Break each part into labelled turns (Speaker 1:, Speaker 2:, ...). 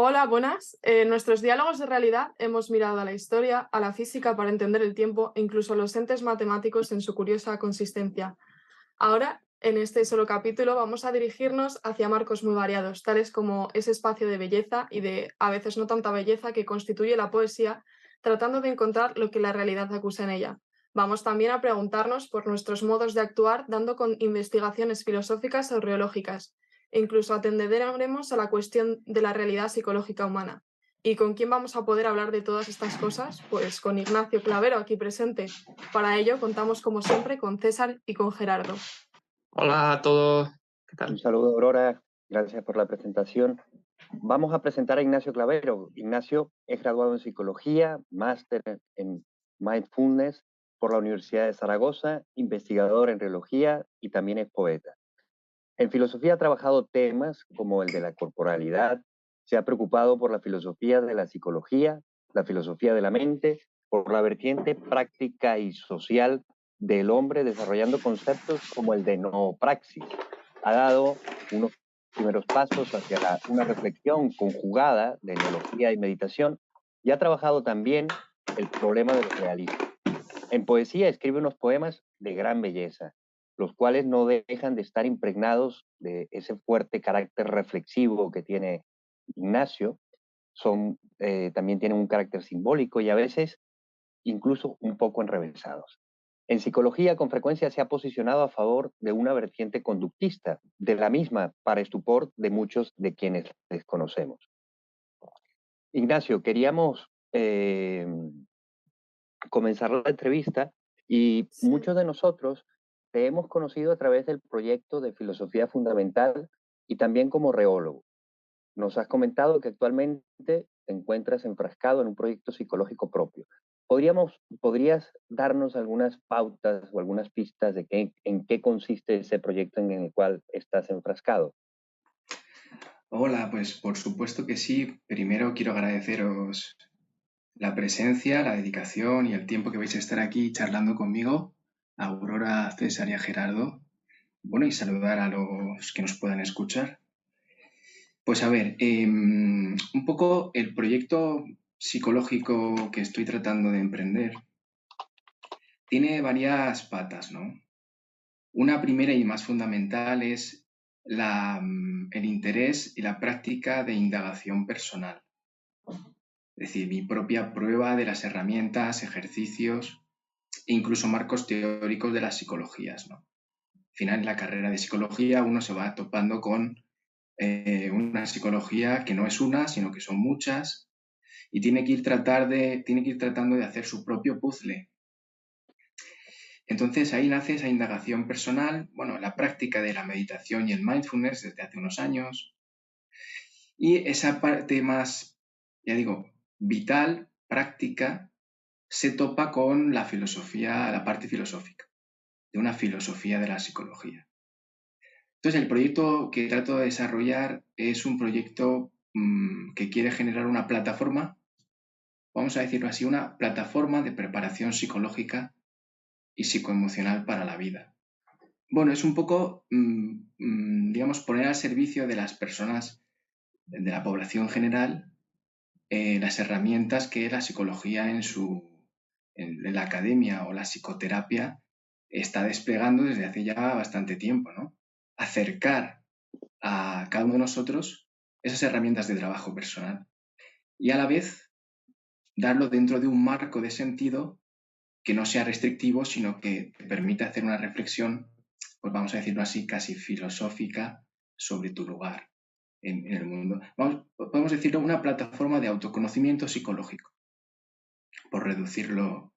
Speaker 1: Hola, buenas. En nuestros diálogos de realidad hemos mirado a la historia, a la física para entender el tiempo e incluso a los entes matemáticos en su curiosa consistencia. Ahora, en este solo capítulo, vamos a dirigirnos hacia marcos muy variados, tales como ese espacio de belleza y de a veces no tanta belleza que constituye la poesía, tratando de encontrar lo que la realidad acusa en ella. Vamos también a preguntarnos por nuestros modos de actuar, dando con investigaciones filosóficas o reológicas. E incluso atenderemos a la cuestión de la realidad psicológica humana. ¿Y con quién vamos a poder hablar de todas estas cosas? Pues con Ignacio Clavero, aquí presente. Para ello, contamos como siempre con César y con Gerardo.
Speaker 2: Hola a todos, ¿qué
Speaker 3: Un
Speaker 2: tal?
Speaker 3: saludo, Aurora. Gracias por la presentación. Vamos a presentar a Ignacio Clavero. Ignacio es graduado en Psicología, máster en Mindfulness por la Universidad de Zaragoza, investigador en Reología y también es poeta. En filosofía ha trabajado temas como el de la corporalidad, se ha preocupado por la filosofía de la psicología, la filosofía de la mente, por la vertiente práctica y social del hombre, desarrollando conceptos como el de no praxis. Ha dado unos primeros pasos hacia una reflexión conjugada de neología y meditación y ha trabajado también el problema del realismo. En poesía escribe unos poemas de gran belleza, los cuales no dejan de estar impregnados de ese fuerte carácter reflexivo que tiene Ignacio. También tienen un carácter simbólico y a veces incluso un poco enrevesados. En psicología, con frecuencia se ha posicionado a favor de una vertiente conductista, de la misma para estupor de muchos de quienes desconocemos. Ignacio, queríamos comenzar la entrevista y
Speaker 1: Sí.
Speaker 3: muchos de nosotros te hemos conocido a través del proyecto de Filosofía Fundamental y también como reólogo. Nos has comentado que actualmente te encuentras enfrascado en un proyecto psicológico propio. ¿Podrías darnos algunas pautas o algunas pistas de en qué consiste ese proyecto en el cual estás enfrascado?
Speaker 4: Hola, pues por supuesto que sí. Primero quiero agradeceros la presencia, la dedicación y el tiempo que vais a estar aquí charlando conmigo, a Aurora, a César y a Gerardo. Bueno, y saludar a los que nos puedan escuchar. Pues a ver, un poco el proyecto psicológico que estoy tratando de emprender tiene varias patas, ¿no? Una primera y más fundamental es el interés y la práctica de indagación personal. Es decir, mi propia prueba de las herramientas, ejercicios e incluso marcos teóricos de las psicologías, ¿no? Al final, en la carrera de psicología uno se va topando con una psicología que no es una, sino que son muchas, y tiene que ir tratando de hacer su propio puzzle. Entonces ahí nace esa indagación personal, bueno, la práctica de la meditación y el mindfulness desde hace unos años, y esa parte más, ya digo, vital, práctica, se topa con la filosofía, la parte filosófica, de una filosofía de la psicología. Entonces, el proyecto que trato de desarrollar es un proyecto que quiere generar una plataforma, vamos a decirlo así, una plataforma de preparación psicológica y psicoemocional para la vida. Bueno, es un poco, digamos, poner al servicio de las personas, de la población general, las herramientas que la psicología en la academia o la psicoterapia está desplegando desde hace ya bastante tiempo, ¿no? Acercar a cada uno de nosotros esas herramientas de trabajo personal y a la vez darlo dentro de un marco de sentido que no sea restrictivo, sino que te permita hacer una reflexión, pues vamos a decirlo así, casi filosófica sobre tu lugar en el mundo. Podemos decirlo una plataforma de autoconocimiento psicológico, por reducirlo,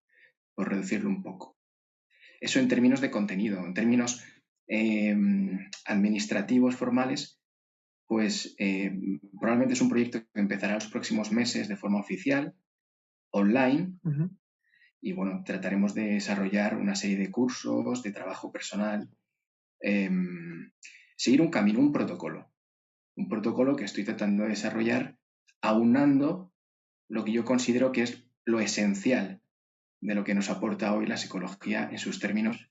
Speaker 4: por reducirlo un poco. Eso en términos de contenido, en términos administrativos, formales, pues probablemente es un proyecto que empezará los próximos meses de forma oficial, online, y bueno, trataremos de desarrollar una serie de cursos, de trabajo personal, seguir un camino, un protocolo que estoy tratando de desarrollar aunando lo que yo considero que es lo esencial de lo que nos aporta hoy la psicología en sus términos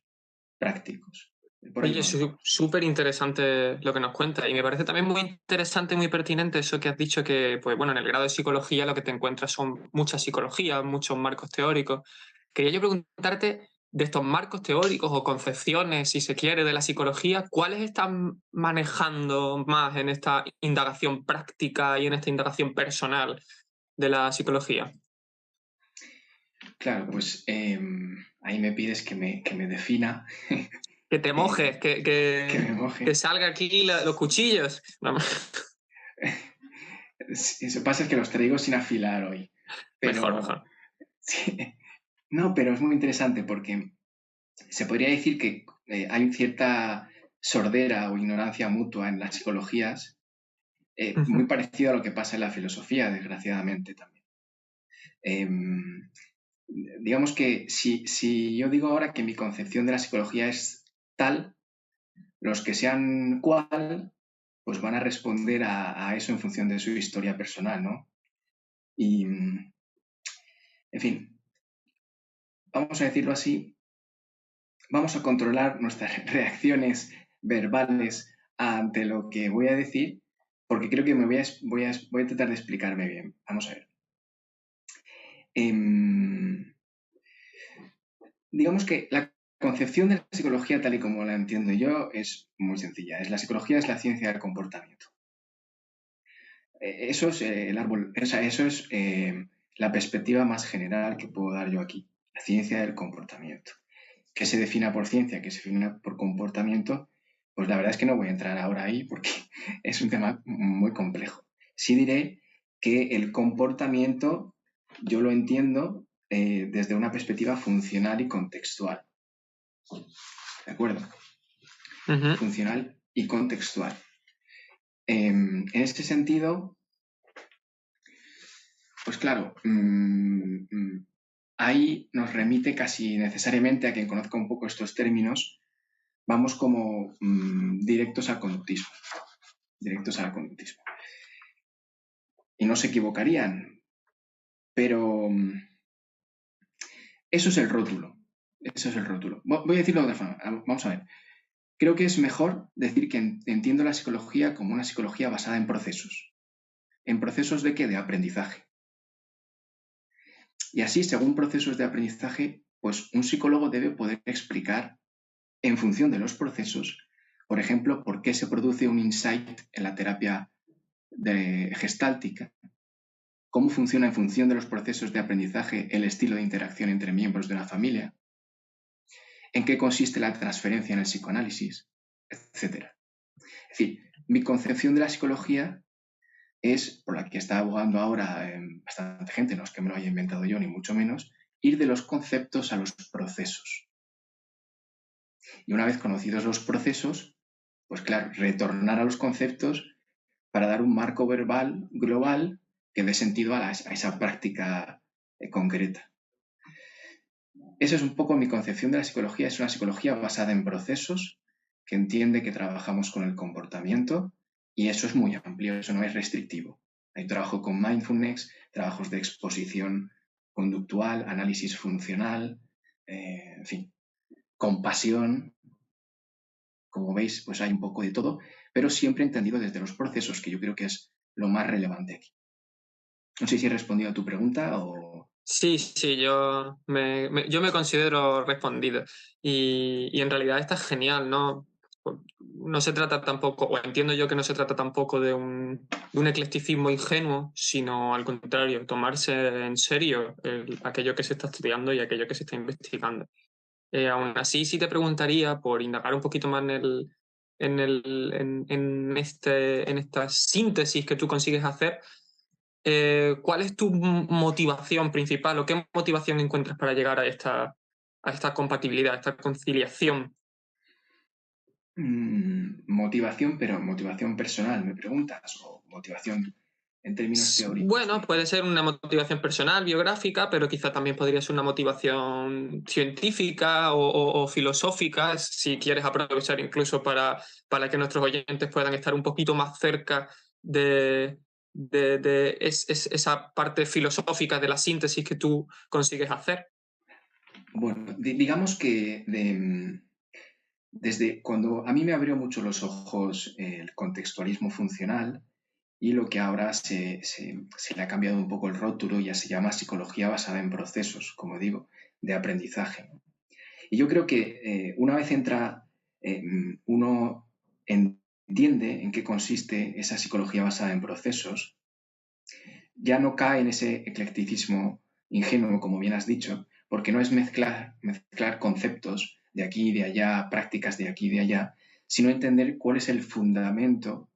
Speaker 4: prácticos. Por ahí
Speaker 2: Oye,
Speaker 4: va un poco.
Speaker 2: súper interesante lo que nos cuentas y me parece también muy interesante y muy pertinente eso que has dicho que, pues bueno, en el grado de psicología lo que te encuentras son muchas psicologías, muchos marcos teóricos. Quería yo preguntarte de estos marcos teóricos o concepciones, si se quiere, de la psicología, ¿cuáles están manejando más en esta indagación práctica y en esta indagación personal de la psicología?
Speaker 4: Claro, pues ahí me pides que me defina,
Speaker 2: Que te mojes,
Speaker 4: que me moje.
Speaker 2: que salga aquí los cuchillos. No,
Speaker 4: Eso pasa es que los traigo sin afilar hoy.
Speaker 2: mejor,
Speaker 4: Pero
Speaker 2: mejor.
Speaker 4: sí, no, pero es muy interesante porque se podría decir que hay cierta sordera o ignorancia mutua en las psicologías, muy
Speaker 2: Ujú.
Speaker 4: parecido a lo que pasa en la filosofía, desgraciadamente también. Em, digamos que si yo digo ahora que mi concepción de la psicología es tal, los que sean cual, pues van a responder a eso en función de su historia personal, ¿no? Y, en fin, vamos a decirlo así, vamos a controlar nuestras reacciones verbales ante lo que voy a decir, porque creo que voy a tratar de explicarme bien. Vamos a ver. Digamos que la concepción de la psicología, tal y como la entiendo yo, es muy sencilla. La psicología es la ciencia del comportamiento. Eso es el árbol, o sea, eso es la perspectiva más general que puedo dar yo aquí. La ciencia del comportamiento. ¿Qué se defina por ciencia? ¿Qué se defina por comportamiento? Pues la verdad es que no voy a entrar ahora ahí porque es un tema muy complejo. Sí diré que el comportamiento yo lo entiendo desde una perspectiva funcional y contextual. ¿De acuerdo?
Speaker 2: Ujú.
Speaker 4: Funcional y contextual. En este sentido, pues claro, ahí nos remite casi necesariamente a quien conozca un poco estos términos, vamos como directos al conductismo. Directos al conductismo. Y no se equivocarían, pero eso es el rótulo. Eso es el rótulo. Voy a decirlo de otra forma. Vamos a ver. Creo que es mejor decir que entiendo la psicología como una psicología basada en procesos. ¿En procesos de qué? De aprendizaje. Y así, según procesos de aprendizaje, pues un psicólogo debe poder explicar en función de los procesos, por ejemplo, por qué se produce un insight en la terapia gestáltica, cómo funciona en función de los procesos de aprendizaje el estilo de interacción entre miembros de la familia, en qué consiste la transferencia en el psicoanálisis, etc. Es decir, mi concepción de la psicología es, por la que está abogando ahora bastante gente, no es que me lo haya inventado yo, ni mucho menos, ir de los conceptos a los procesos. Y una vez conocidos los procesos, pues claro, retornar a los conceptos para dar un marco verbal global que dé sentido a esa práctica concreta. Esa es un poco mi concepción de la psicología. Es una psicología basada en procesos, que entiende que trabajamos con el comportamiento y eso es muy amplio, eso no es restrictivo. Hay trabajo con mindfulness, trabajos de exposición conductual, análisis funcional, en fin, compasión. Como veis, pues hay un poco de todo, pero siempre entendido desde los procesos, que yo creo que es lo más relevante aquí. No sé si he respondido a tu pregunta o...
Speaker 2: Sí, sí, yo me considero respondido y en realidad está genial, ¿no? No se trata tampoco, o entiendo yo que no se trata tampoco de un eclecticismo ingenuo, sino al contrario, tomarse en serio aquello que se está estudiando y aquello que se está investigando. Aún así, sí te preguntaría, por indagar un poquito más en esta síntesis que tú consigues hacer, ¿cuál es tu motivación principal o qué motivación encuentras para llegar a esta compatibilidad, a esta conciliación?
Speaker 4: Motivación, pero motivación personal, me preguntas, o motivación en términos teóricos
Speaker 2: Bueno,
Speaker 4: de...
Speaker 2: puede ser una motivación personal, biográfica, pero quizá también podría ser una motivación científica o filosófica, si quieres aprovechar incluso para que nuestros oyentes puedan estar un poquito más cerca de esa parte filosófica de la síntesis que tú consigues hacer.
Speaker 4: Bueno, digamos que desde cuando a mí me abrió mucho los ojos el contextualismo funcional y lo que ahora se le ha cambiado un poco el rótulo, ya se llama psicología basada en procesos, como digo, de aprendizaje. Y yo creo que una vez uno entiende en qué consiste esa psicología basada en procesos, ya no cae en ese eclecticismo ingenuo, como bien has dicho, porque no es mezclar conceptos de aquí y de allá, prácticas de aquí y de allá, sino entender cuál es el fundamento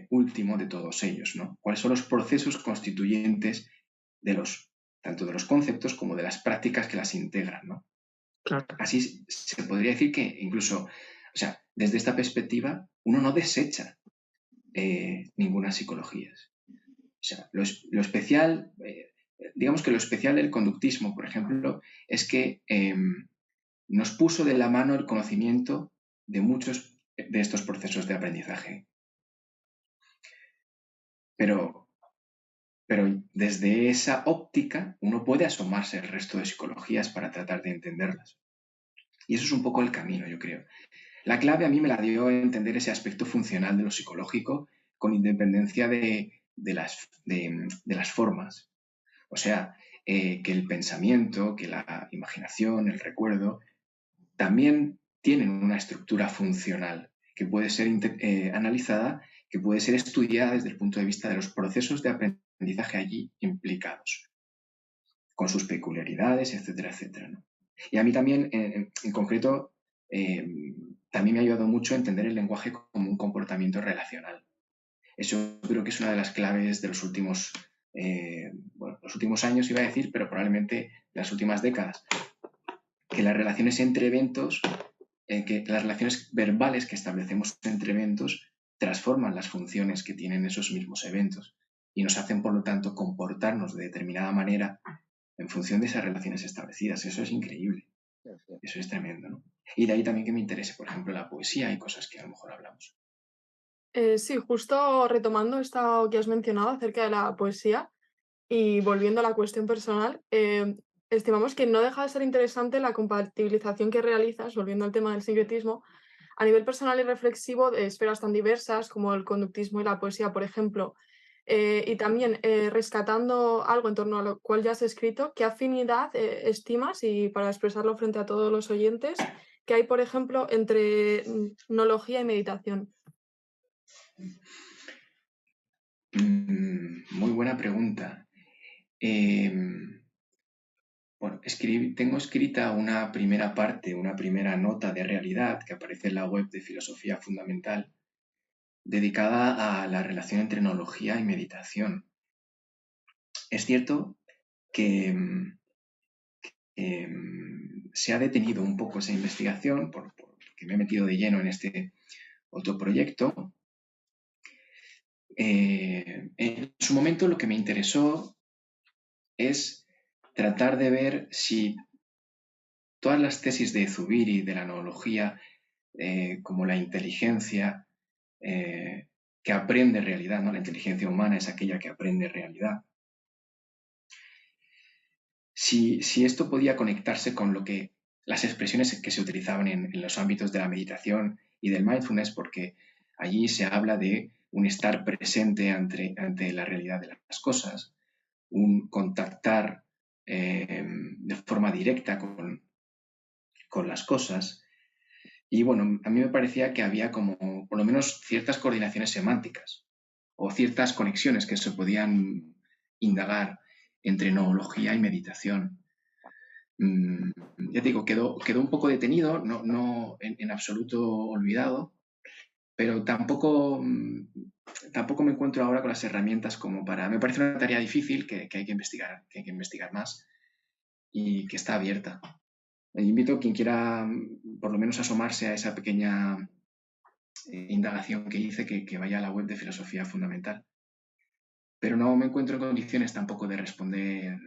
Speaker 4: último de todos ellos, ¿no? Cuáles son los procesos constituyentes tanto de los conceptos como de las prácticas que las integran, ¿no?
Speaker 2: Claro.
Speaker 4: Así se podría decir que incluso, o sea, desde esta perspectiva, uno no desecha ninguna psicología. O sea, lo especial, digamos que lo especial del conductismo, por ejemplo, es que nos puso de la mano el conocimiento de muchos de estos procesos de aprendizaje. Pero desde esa óptica uno puede asomarse al resto de psicologías para tratar de entenderlas. Y eso es un poco el camino, yo creo. La clave a mí me la dio a entender ese aspecto funcional de lo psicológico con independencia de las formas. O sea, que el pensamiento, que la imaginación, el recuerdo, también tienen una estructura funcional que puede ser analizada, que puede ser estudiada desde el punto de vista de los procesos de aprendizaje allí implicados, con sus peculiaridades, etcétera, etcétera, ¿no? Y a mí también, en concreto, también me ha ayudado mucho a entender el lenguaje como un comportamiento relacional. Eso creo que es una de las claves de los últimos años, iba a decir, pero probablemente las últimas décadas. Que las relaciones entre eventos, que las relaciones verbales que establecemos entre eventos transforman las funciones que tienen esos mismos eventos y nos hacen, por lo tanto, comportarnos de determinada manera en función de esas relaciones establecidas. Eso es increíble. Eso es tremendo, ¿no? Y de ahí también que me interese, por ejemplo, la poesía y cosas que a lo mejor hablamos.
Speaker 1: Sí, justo retomando esto que has mencionado acerca de la poesía y volviendo a la cuestión personal, estimamos que no deja de ser interesante la compatibilización que realizas, volviendo al tema del sincretismo, a nivel personal y reflexivo de esferas tan diversas como el conductismo y la poesía, por ejemplo. Y también rescatando algo en torno a lo cual ya has escrito, ¿qué afinidad estimas, y para expresarlo frente a todos los oyentes, que hay, por ejemplo, entre nología y meditación?
Speaker 4: Muy buena pregunta. Bueno, tengo escrita una primera parte, una primera nota de realidad que aparece en la web de Filosofía Fundamental, dedicada a la relación entre enología y meditación. Es cierto que se ha detenido un poco esa investigación porque me he metido de lleno en este otro proyecto. En su momento lo que me interesó es tratar de ver si todas las tesis de Zubiri, de la enología, como la inteligencia que aprende realidad, ¿no? La inteligencia humana es aquella que aprende realidad. Si esto podía conectarse con las expresiones que se utilizaban en los ámbitos de la meditación y del mindfulness, porque allí se habla de un estar presente ante la realidad de las cosas, un contactar de forma directa con las cosas. Y bueno, a mí me parecía que había como, por lo menos, ciertas coordinaciones semánticas o ciertas conexiones que se podían indagar entre noología y meditación. Ya te digo, quedó un poco detenido, no en absoluto olvidado, pero tampoco me encuentro ahora con las herramientas como para... Me parece una tarea difícil que hay que investigar más y que está abierta. Invito a quien quiera por lo menos asomarse a esa pequeña indagación que hice, que vaya a la web de Filosofía Fundamental. Pero no me encuentro en condiciones tampoco de responder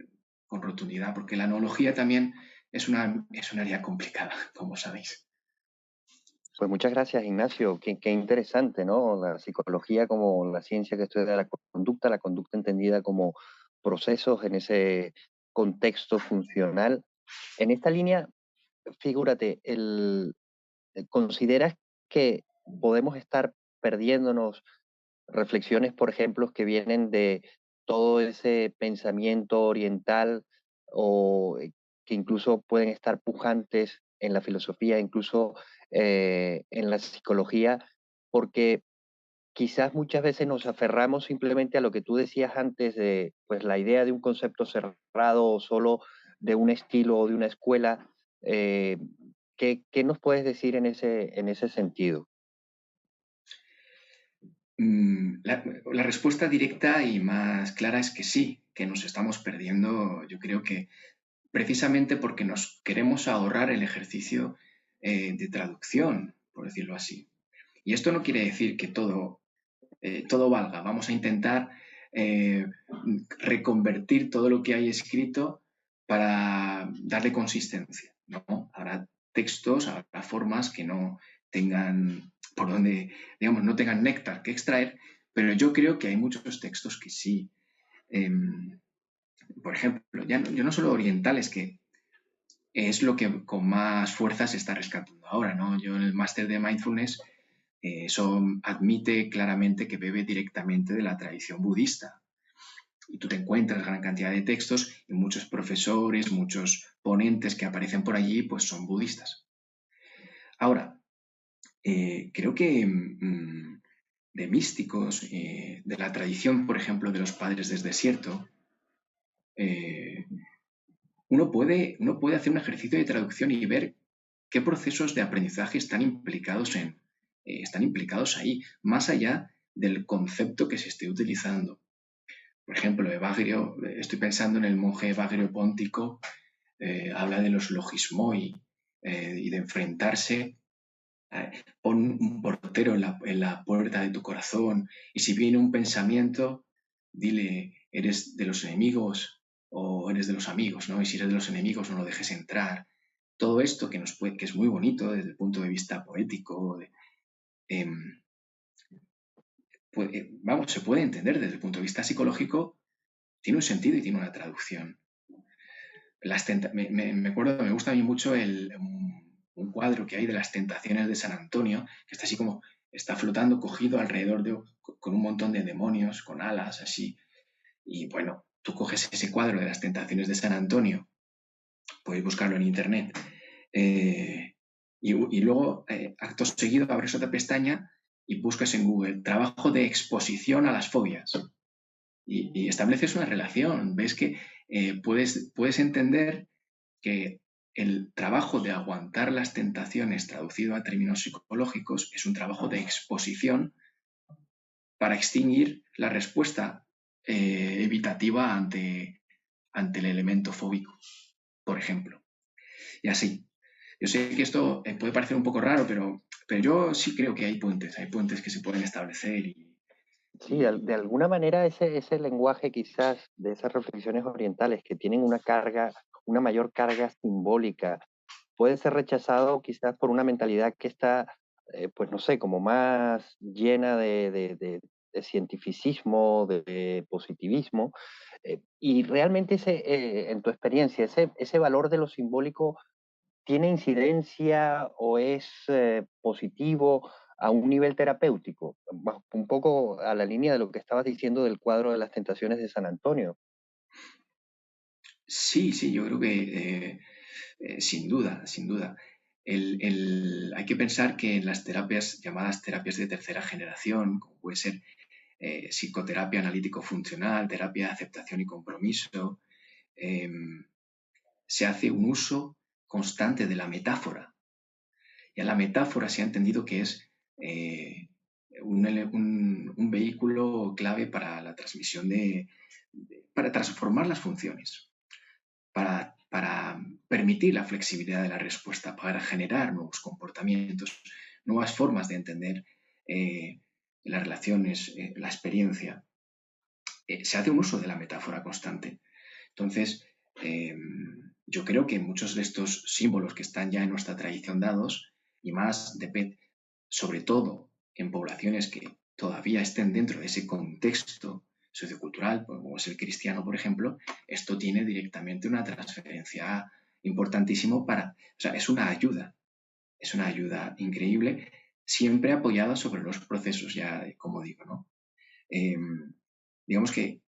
Speaker 4: con rotundidad, porque la enología también es un área complicada, como sabéis.
Speaker 3: Pues muchas gracias, Ignacio. Qué interesante, ¿no? La psicología como la ciencia que estudia la conducta entendida como procesos en ese contexto funcional. En esta línea, figúrate, ¿consideras que podemos estar perdiéndonos reflexiones, por ejemplo, que vienen de todo ese pensamiento oriental o que incluso pueden estar pujantes en la filosofía, incluso en la psicología, porque quizás muchas veces nos aferramos simplemente a lo que tú decías antes de pues, la idea de un concepto cerrado o solo de un estilo o de una escuela? eh, ¿Qué nos puedes decir en ese sentido?
Speaker 4: La respuesta directa y más clara es que sí, que nos estamos perdiendo, yo creo que precisamente porque nos queremos ahorrar el ejercicio de traducción, por decirlo así. Y esto no quiere decir que todo valga. Vamos a intentar eh, reconvertir todo lo que hay escrito para darle consistencia, ¿no? Habrá textos, habrá formas que no tengan por donde, digamos, no tengan néctar que extraer, pero yo creo que hay muchos textos que sí. Por ejemplo, yo no solo orientales, que es lo que con más fuerza se está rescatando ahora, ¿no? Yo en el máster de Mindfulness, eso admite claramente que bebe directamente de la tradición budista. Y tú te encuentras gran cantidad de textos y muchos profesores, muchos ponentes que aparecen por allí, pues son budistas. Ahora, creo que de místicos, de la tradición, por ejemplo, de los padres del desierto, eh, uno puede hacer un ejercicio de traducción y ver qué procesos de aprendizaje están implicados ahí, más allá del concepto que se esté utilizando. Por ejemplo, Evagrio, estoy pensando en el monje Evagrio Póntico, habla de los logismoi y de enfrentarse. Pon un portero en la puerta de tu corazón y si viene un pensamiento, dile, ¿eres de los enemigos o eres de los amigos? ¿No? Y si eres de los enemigos, no lo dejes entrar. Todo esto que es muy bonito desde el punto de vista poético, em, vamos, se puede entender desde el punto de vista psicológico, tiene un sentido y tiene una traducción. Me acuerdo, me gusta a mí mucho un cuadro que hay de las tentaciones de San Antonio, que está así como, está flotando cogido alrededor con un montón de demonios, con alas, así. Y bueno, tú coges ese cuadro de las tentaciones de San Antonio, puedes buscarlo en internet, y luego, acto seguido, abres otra pestaña y buscas en Google trabajo de exposición a las fobias. Y estableces una relación, ves que puedes entender que el trabajo de aguantar las tentaciones, traducido a términos psicológicos, es un trabajo de exposición para extinguir la respuesta evitativa ante el elemento fóbico, por ejemplo. Y así. Yo sé que esto puede parecer un poco raro, pero yo sí creo que hay puentes que se pueden establecer.
Speaker 3: Sí, de alguna manera ese lenguaje quizás de esas reflexiones orientales que tienen una carga, una mayor carga simbólica, puede ser rechazado quizás por una mentalidad que está, pues no sé, como más llena de cientificismo, de positivismo. Y realmente en tu experiencia, ese valor de lo simbólico tiene incidencia o es positivo a un nivel terapéutico, un poco a la línea de lo que estabas diciendo del cuadro de las tentaciones de San Antonio.
Speaker 4: Sí, sí, yo creo que sin duda, sin duda. Hay que pensar que en las terapias llamadas terapias de tercera generación, como puede ser psicoterapia analítico-funcional, terapia de aceptación y compromiso, eh, se hace un uso constante de la metáfora. Y a la metáfora se ha entendido que es un vehículo clave para la transmisión para transformar las funciones, para permitir la flexibilidad de la respuesta, para generar nuevos comportamientos, nuevas formas de entender las relaciones, la experiencia. Se hace un uso de la metáfora constante. Entonces, yo creo que muchos de estos símbolos que están ya en nuestra tradición dados, y más sobre todo en poblaciones que todavía estén dentro de ese contexto sociocultural, como es el cristiano, por ejemplo, esto tiene directamente una transferencia importantísimo o sea, es una ayuda es una ayuda increíble, siempre apoyada sobre los procesos, ya como digo, ¿no? Digamos que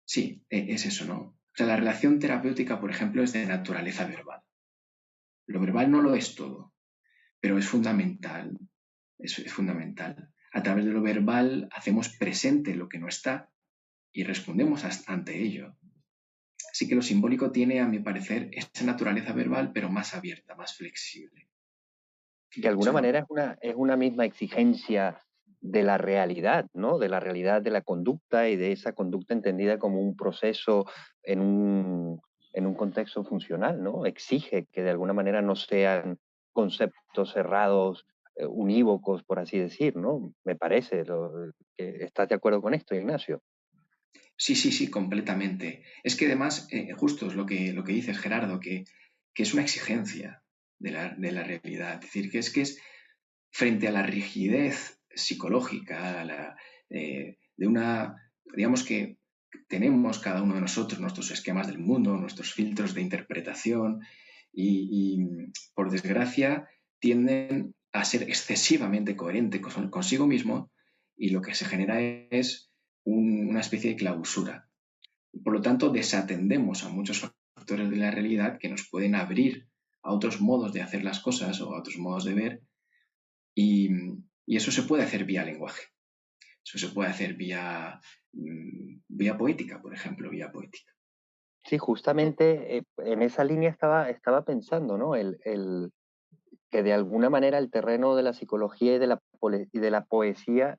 Speaker 4: sí, es eso, ¿no? O sea, la relación terapéutica, por ejemplo, es de naturaleza verbal. Lo verbal no lo es todo, pero es fundamental. Es fundamental. A través de lo verbal hacemos presente lo que no está y respondemos ante ello. Así que lo simbólico tiene, a mi parecer, esa naturaleza verbal, pero más abierta, más flexible.
Speaker 3: De alguna manera es una misma exigencia de la realidad, ¿no? De la realidad de la conducta y de esa conducta entendida como un proceso en un contexto funcional, ¿no? Exige que de alguna manera no sean conceptos cerrados, unívocos, por así decir, ¿no? Me parece. Que ¿estás de acuerdo con esto, Ignacio?
Speaker 4: Sí, completamente. Es que además, justo es lo que dices, Gerardo, que es una exigencia de la realidad. Es decir, que es frente a la rigidez psicológica, de una, digamos que tenemos cada uno de nosotros nuestros esquemas del mundo, nuestros filtros de interpretación y por desgracia, tienden a ser excesivamente coherente consigo mismo y lo que se genera es una especie de clausura. Por lo tanto, desatendemos a muchos factores de la realidad que nos pueden abrir a otros modos de hacer las cosas o a otros modos de ver y, y eso se puede hacer vía lenguaje. Eso se puede hacer vía poética, por ejemplo, vía poética.
Speaker 3: Sí, justamente en esa línea estaba pensando, ¿no? Que de alguna manera el terreno de la psicología y de la poesía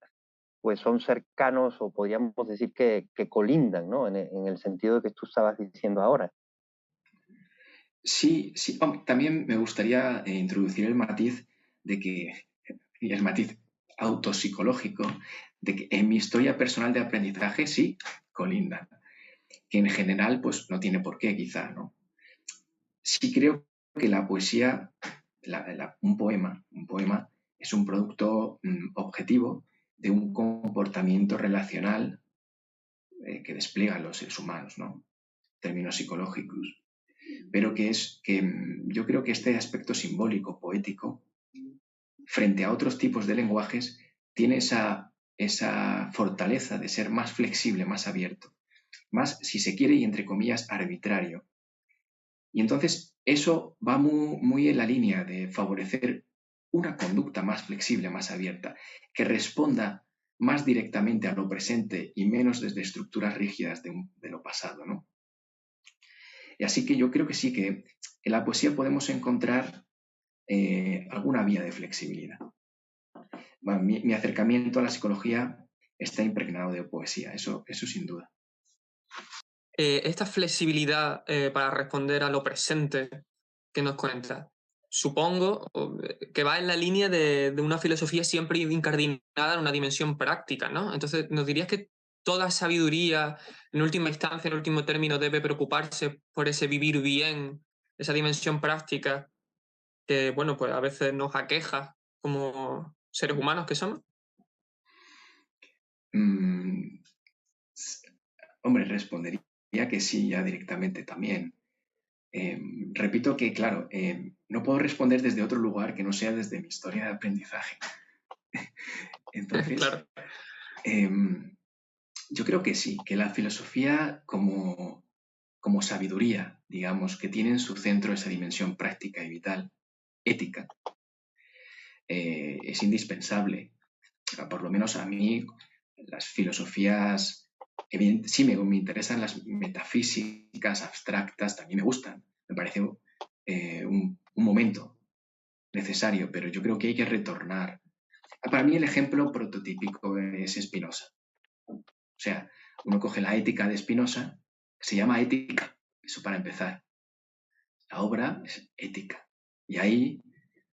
Speaker 3: pues son cercanos o podríamos decir que colindan, ¿no? En el sentido de que tú estabas diciendo ahora.
Speaker 4: Sí. También me gustaría introducir el matiz y el matiz autopsicológico, de que en mi historia personal de aprendizaje sí colindan, que en general pues no tiene por qué quizá, ¿no? Sí creo que la poesía, un poema es un producto objetivo de un comportamiento relacional que despliegan los seres humanos, ¿no? Términos psicológicos. Pero yo creo que este aspecto simbólico, poético, frente a otros tipos de lenguajes, tiene esa fortaleza de ser más flexible, más abierto, más, si se quiere, y entre comillas, arbitrario. Y entonces eso va muy en la línea de favorecer una conducta más flexible, más abierta, que responda más directamente a lo presente y menos desde estructuras rígidas de lo pasado, ¿no? Y así que yo creo que sí, que en la poesía podemos encontrar alguna vía de flexibilidad. Bueno, mi acercamiento a la psicología está impregnado de poesía, eso sin duda.
Speaker 2: Esta flexibilidad para responder a lo presente que nos cuenta, supongo que va en la línea de una filosofía siempre incardinada en una dimensión práctica, ¿no? Entonces, ¿nos dirías que toda sabiduría, en última instancia, en último término, debe preocuparse por ese vivir bien, esa dimensión práctica que, bueno, pues a veces nos aqueja como seres humanos que somos?
Speaker 4: Hombre, respondería que sí, ya directamente también. Repito que, claro, no puedo responder desde otro lugar que no sea desde mi historia de aprendizaje. Entonces,
Speaker 2: claro.
Speaker 4: Yo creo que sí, que la filosofía como sabiduría, digamos, que tiene en su centro esa dimensión práctica y vital, ética, es indispensable. Por lo menos a mí, las filosofías, sí me interesan las metafísicas abstractas, también me gustan. Me parece un momento necesario, pero yo creo que hay que retornar. Para mí el ejemplo prototípico es Spinoza. O sea, uno coge la ética de Spinoza, se llama ética, eso para empezar. La obra es ética. Y ahí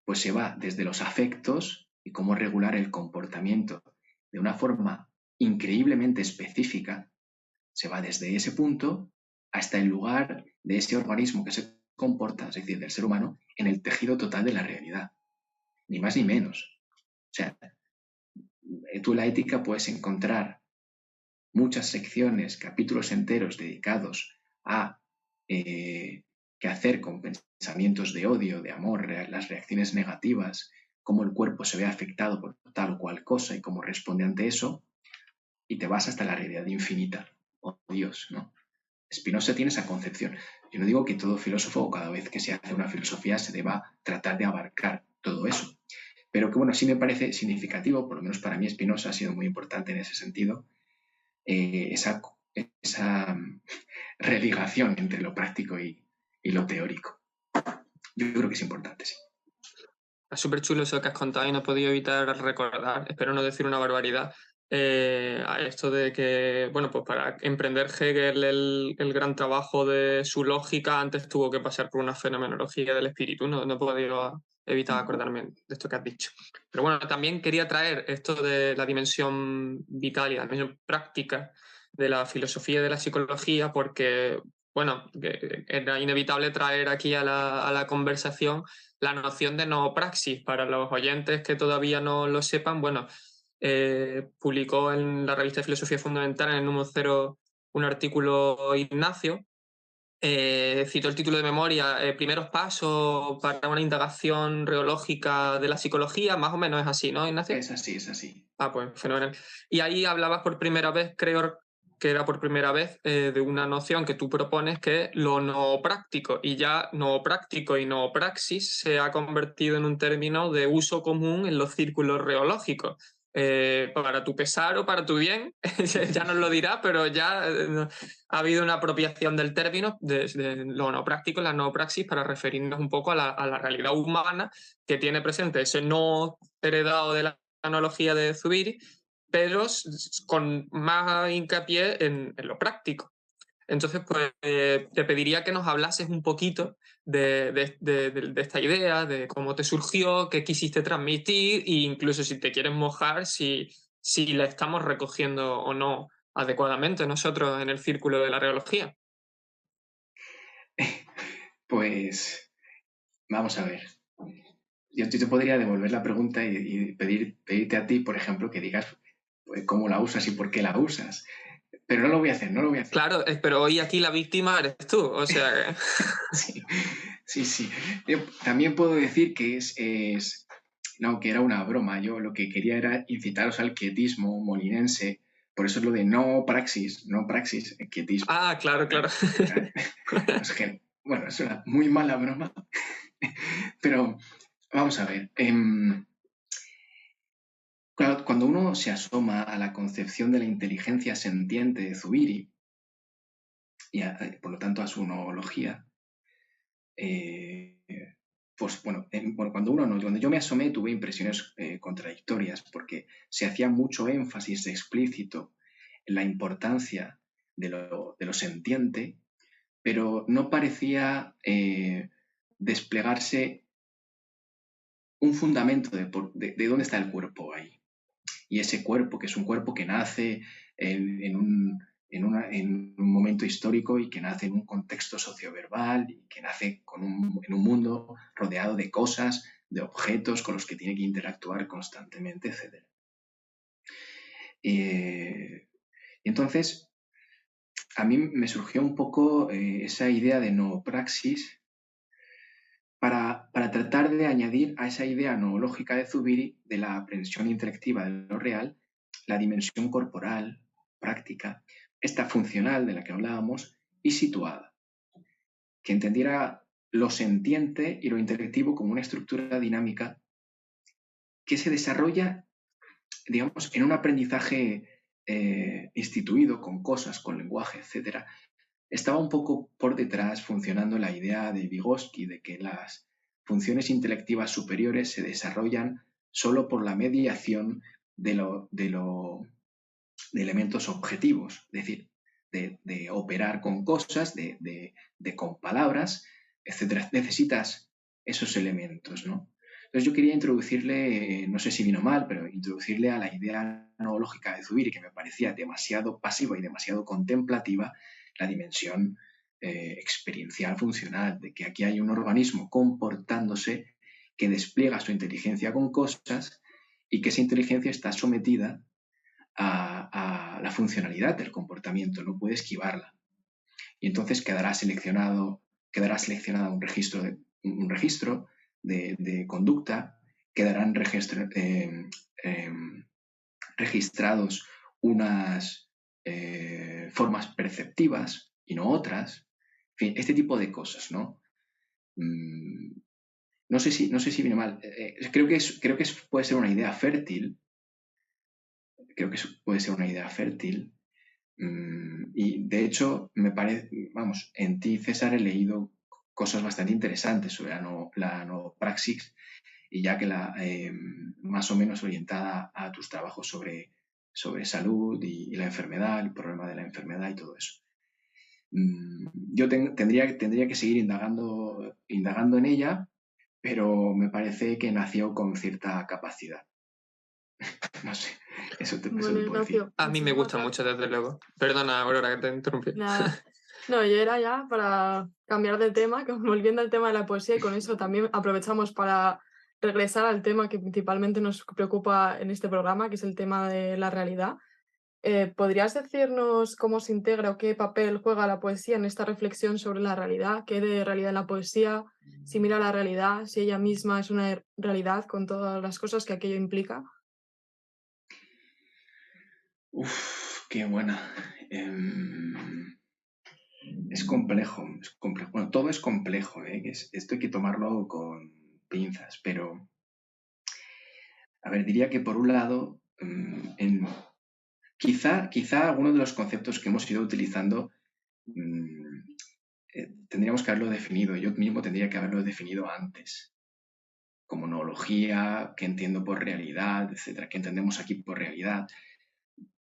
Speaker 4: pues se va desde los afectos y cómo regular el comportamiento de una forma increíblemente específica, se va desde ese punto hasta el lugar de ese organismo que se comporta, es decir, del ser humano, en el tejido total de la realidad. Ni más ni menos. O sea, tú en la ética puedes encontrar muchas secciones, capítulos enteros dedicados a qué hacer con pensamientos de odio, de amor, las reacciones negativas, cómo el cuerpo se ve afectado por tal o cual cosa y cómo responde ante eso, y te vas hasta la realidad infinita, o Dios, ¿no? Spinoza tiene esa concepción. Yo no digo que todo filósofo, cada vez que se hace una filosofía, se deba tratar de abarcar todo eso, pero que bueno, sí me parece significativo, por lo menos para mí Spinoza ha sido muy importante en ese sentido, esa religación entre lo práctico y lo teórico. Yo creo que es importante, sí.
Speaker 2: Es súper chulo eso que has contado y no he podido evitar recordar, espero no decir una barbaridad, a esto de que, bueno, pues para emprender Hegel el gran trabajo de su lógica, antes tuvo que pasar por una fenomenología del espíritu, no he podido evitar acordarme de esto que has dicho. Pero bueno, también quería traer esto de la dimensión vital y la dimensión práctica de la filosofía y de la psicología porque, bueno, era inevitable traer aquí a la conversación la noción de noopraxis. Para los oyentes que todavía no lo sepan, bueno, publicó en la revista de Filosofía Fundamental, en el número 0, un artículo Ignacio. Cito el título de memoria, primeros pasos para una indagación reológica de la psicología, más o menos es así, ¿no, Ignacio?
Speaker 4: Es así, es así.
Speaker 2: Ah, pues fenomenal. Y ahí hablabas por primera vez, creo que era por primera vez, de una noción que tú propones, que es lo no práctico. Y ya no práctico y no praxis se ha convertido en un término de uso común en los círculos reológicos. Para tu pesar o para tu bien, ya nos lo dirá, pero ya ha habido una apropiación del término de lo no práctico, la no praxis, para referirnos un poco a la realidad humana que tiene presente ese no heredado de la analogía de Zubiri, pero con más hincapié en lo práctico. Entonces, pues te pediría que nos hablases un poquito de esta idea, de cómo te surgió, qué quisiste transmitir e incluso si te quieres mojar, si la estamos recogiendo o no adecuadamente nosotros en el círculo de la reología.
Speaker 4: Pues vamos a ver. Yo te podría devolver la pregunta y pedirte a ti, por ejemplo, que digas pues, cómo la usas y por qué la usas. Pero no lo voy a hacer, no lo voy a hacer.
Speaker 2: Claro, pero hoy aquí la víctima eres tú, o sea que...
Speaker 4: Sí. Yo también puedo decir que no, que era una broma. Yo lo que quería era incitaros al quietismo molinense. Por eso es lo de no praxis, quietismo.
Speaker 2: Ah, claro.
Speaker 4: Es que, bueno, es una muy mala broma. Pero vamos a ver. Claro, cuando uno se asoma a la concepción de la inteligencia sentiente de Zubiri, y por lo tanto a su noología, pues bueno, cuando yo me asomé tuve impresiones contradictorias porque se hacía mucho énfasis explícito en la importancia de lo sentiente, pero no parecía desplegarse un fundamento de dónde está el cuerpo ahí. Y ese cuerpo, que es un cuerpo que nace en un momento histórico y que nace en un contexto socioverbal y que nace en un mundo rodeado de cosas, de objetos con los que tiene que interactuar constantemente, etc. Entonces, a mí me surgió un poco esa idea de noopraxis para tratar de añadir a esa idea noológica de Zubiri de la aprehensión intelectiva de lo real la dimensión corporal, práctica, esta funcional de la que hablábamos y situada, que entendiera lo sentiente y lo intelectivo como una estructura dinámica que se desarrolla, digamos, en un aprendizaje instituido con cosas, con lenguaje, etc. Estaba un poco por detrás funcionando la idea de Vygotsky de que las funciones intelectivas superiores se desarrollan solo por la mediación de elementos objetivos, es decir, de operar con cosas, con palabras, etc. Necesitas esos elementos, ¿no? Entonces yo quería introducirle, no sé si vino mal, pero introducirle a la idea noológica de Zubiri, que me parecía demasiado pasiva y demasiado contemplativa, la dimensión experiencial funcional, de que aquí hay un organismo comportándose que despliega su inteligencia con cosas y que esa inteligencia está sometida a la funcionalidad del comportamiento, no puede esquivarla. Y entonces quedará seleccionado quedará seleccionado un registro de conducta, quedarán registrados unas formas perceptivas y no otras. En fin, este tipo de cosas, ¿no? No sé si viene mal. Creo que puede ser una idea fértil. Creo que puede ser una idea fértil. Y de hecho, me parece, vamos, en ti, César, he leído cosas bastante interesantes sobre la nanopraxis, y ya que más o menos orientada a tus trabajos sobre salud y la enfermedad, el problema de la enfermedad y todo eso. Yo tendría que seguir indagando en ella, pero me parece que nació con cierta capacidad. No sé, eso te puedo decir.
Speaker 1: Ignacio,
Speaker 2: A mí me gusta mucho, desde luego. Perdona, Aurora, que te interrumpí.
Speaker 1: Nada. No, yo era ya para cambiar de tema, volviendo al tema de la poesía, y con eso también aprovechamos para regresar al tema que principalmente nos preocupa en este programa, que es el tema de la realidad. ¿Podrías decirnos cómo se integra o qué papel juega la poesía en esta reflexión sobre la realidad? ¿Qué de realidad en la poesía? Si mira la realidad, si ella misma es una realidad con todas las cosas que aquello implica.
Speaker 4: Qué buena. Es complejo. Bueno, todo es complejo, ¿eh? Esto hay que tomarlo con pinzas, pero a ver, diría que por un lado, quizá alguno de los conceptos que hemos ido utilizando tendríamos que haberlo definido. Yo mismo tendría que haberlo definido antes. Como noología, qué entiendo por realidad, etcétera, qué entendemos aquí por realidad.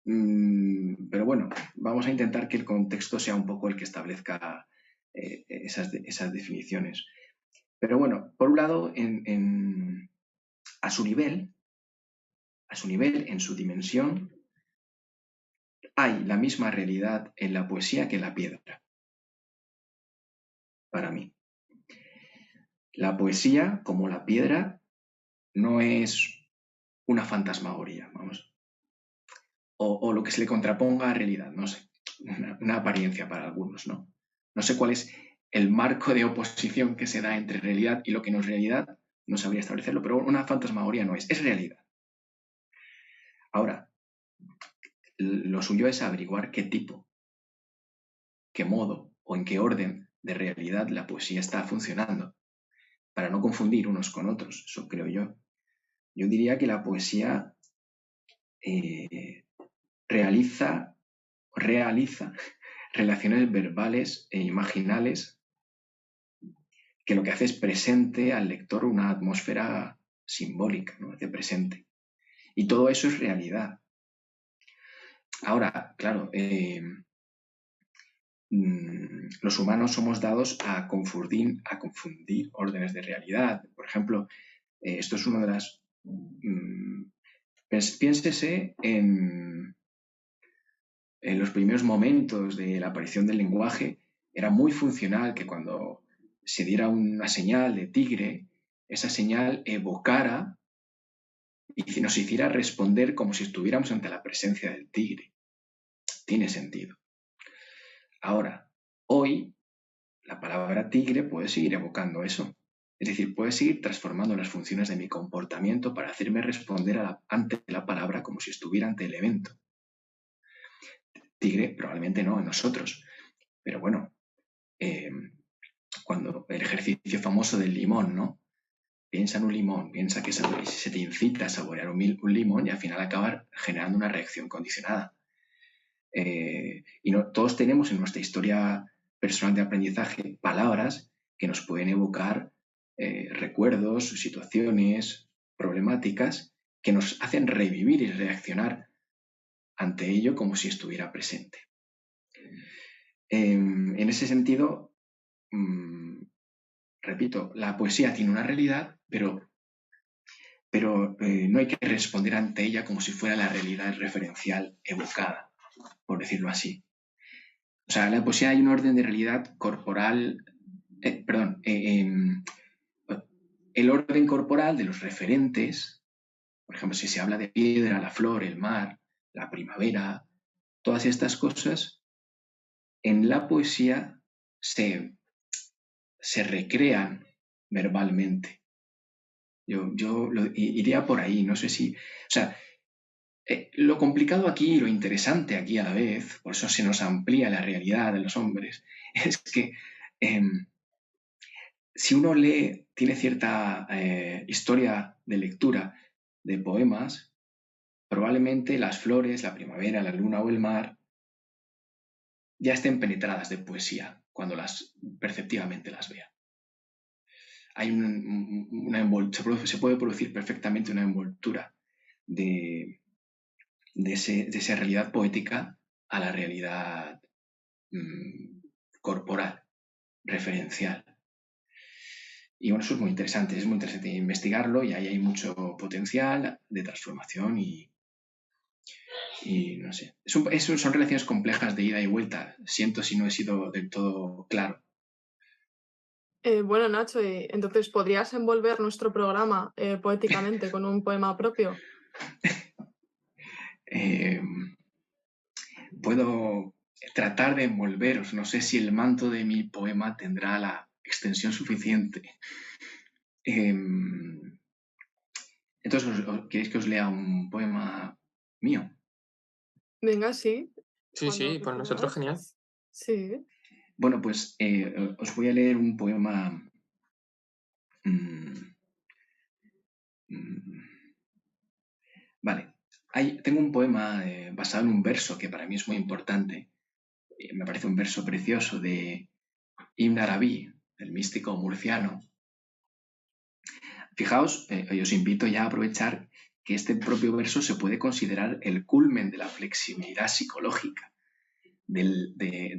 Speaker 4: Pero bueno, vamos a intentar que el contexto sea un poco el que establezca esas definiciones. Pero bueno, por un lado, a su nivel, en su dimensión, hay la misma realidad en la poesía que en la piedra. Para mí. La poesía, como la piedra, no es una fantasmagoría, vamos. O lo que se le contraponga a realidad, no sé. Una apariencia para algunos, ¿no? No sé cuál es el marco de oposición que se da entre realidad y lo que no es realidad, no sabría establecerlo, pero una fantasmagoría no es realidad. Ahora, lo suyo es averiguar qué tipo, qué modo o en qué orden de realidad la poesía está funcionando, para no confundir unos con otros, eso creo yo. Yo diría que la poesía realiza relaciones verbales e imaginales que lo que hace es presente al lector una atmósfera simbólica, ¿no? De presente. Y todo eso es realidad. Ahora, claro, los humanos somos dados a confundir órdenes de realidad. Por ejemplo, esto es una de las... piénsese en los primeros momentos de la aparición del lenguaje. Era muy funcional que cuando se diera una señal de tigre, esa señal evocara y nos hiciera responder como si estuviéramos ante la presencia del tigre. Tiene sentido. Ahora, hoy, la palabra tigre puede seguir evocando eso. Es decir, puede seguir transformando las funciones de mi comportamiento para hacerme responder ante la palabra como si estuviera ante el evento. Tigre probablemente no en nosotros, pero bueno, cuando el ejercicio famoso del limón, ¿no? Piensa en un limón, piensa que se te incita a saborear un limón y al final acabar generando una reacción condicionada. Y todos tenemos en nuestra historia personal de aprendizaje palabras que nos pueden evocar recuerdos, situaciones, problemáticas que nos hacen revivir y reaccionar ante ello como si estuviera presente. En ese sentido, repito, la poesía tiene una realidad, pero no hay que responder ante ella como si fuera la realidad referencial evocada, por decirlo así. O sea, en la poesía hay un orden de realidad corporal, el orden corporal de los referentes, por ejemplo, si se habla de piedra, la flor, el mar, la primavera, todas estas cosas, en la poesía se se recrean verbalmente. Yo iría por ahí, no sé si... O sea, lo complicado aquí y lo interesante aquí a la vez, por eso se nos amplía la realidad de los hombres, es que si uno tiene cierta historia de lectura de poemas, probablemente las flores, la primavera, la luna o el mar ya estén penetradas de poesía cuando perceptivamente las vea. Hay se puede producir perfectamente una envoltura de esa realidad poética a la realidad corporal, referencial. Y bueno, eso es muy interesante investigarlo y ahí hay mucho potencial de transformación y no sé. Son relaciones complejas de ida y vuelta. Siento si no he sido del todo claro.
Speaker 1: Bueno, Nacho, entonces, ¿podrías envolver nuestro programa poéticamente con un poema propio?
Speaker 4: Puedo tratar de envolveros. No sé si el manto de mi poema tendrá la extensión suficiente. Entonces, ¿queréis que os lea un poema mío?
Speaker 1: Venga, sí.
Speaker 2: Sí, por nosotros genial.
Speaker 1: Sí.
Speaker 4: Bueno, pues os voy a leer un poema. Vale. Tengo un poema basado en un verso que para mí es muy importante. Me parece un verso precioso de Ibn Arabi, el místico murciano. Fijaos, os invito ya a aprovechar que este propio verso se puede considerar el culmen de la flexibilidad psicológica, de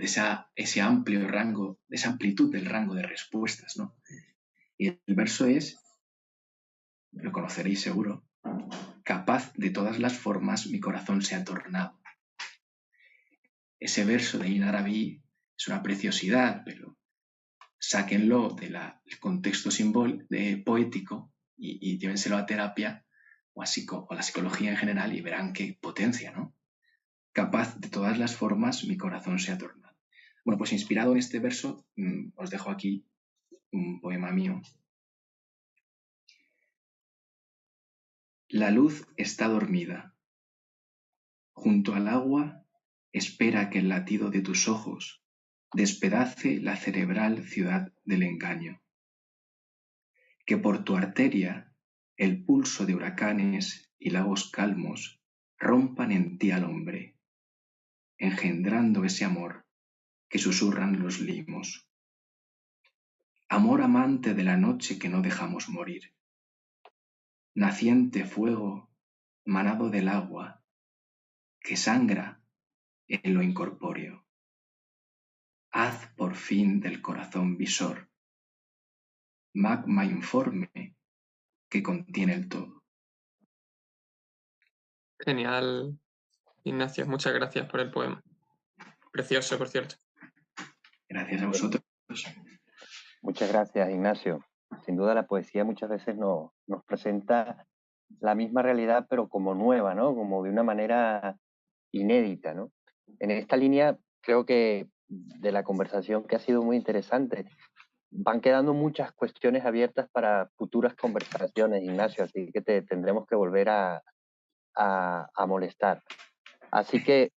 Speaker 4: ese amplio rango, de esa amplitud del rango de respuestas, ¿no? Y el verso es, lo conoceréis seguro, capaz de todas las formas mi corazón se ha tornado. Ese verso de Ibn Arabi es una preciosidad, pero sáquenlo del contexto poético y llévenselo a terapia o a la psicología en general y verán qué potencia, ¿no? Capaz de todas las formas mi corazón se ha tornado. Bueno, pues inspirado en este verso, os dejo aquí un poema mío. La luz está dormida. Junto al agua espera que el latido de tus ojos despedace la cerebral ciudad del engaño. Que por tu arteria el pulso de huracanes y lagos calmos rompan en ti al hombre, engendrando ese amor que susurran los limos. Amor amante de la noche que no dejamos morir. Naciente fuego, manado del agua, que sangra en lo incorpóreo. Haz por fin del corazón visor, magma informe que contiene el todo.
Speaker 2: Genial, Ignacio. Muchas gracias por el poema. Precioso, por cierto.
Speaker 4: Gracias a vosotros.
Speaker 3: Muchas gracias, Ignacio. Sin duda la poesía muchas veces nos presenta la misma realidad, pero como nueva, ¿no? Como de una manera inédita, ¿no? En esta línea, creo que de la conversación, que ha sido muy interesante, van quedando muchas cuestiones abiertas para futuras conversaciones, Ignacio, así que te tendremos que volver a molestar. Así que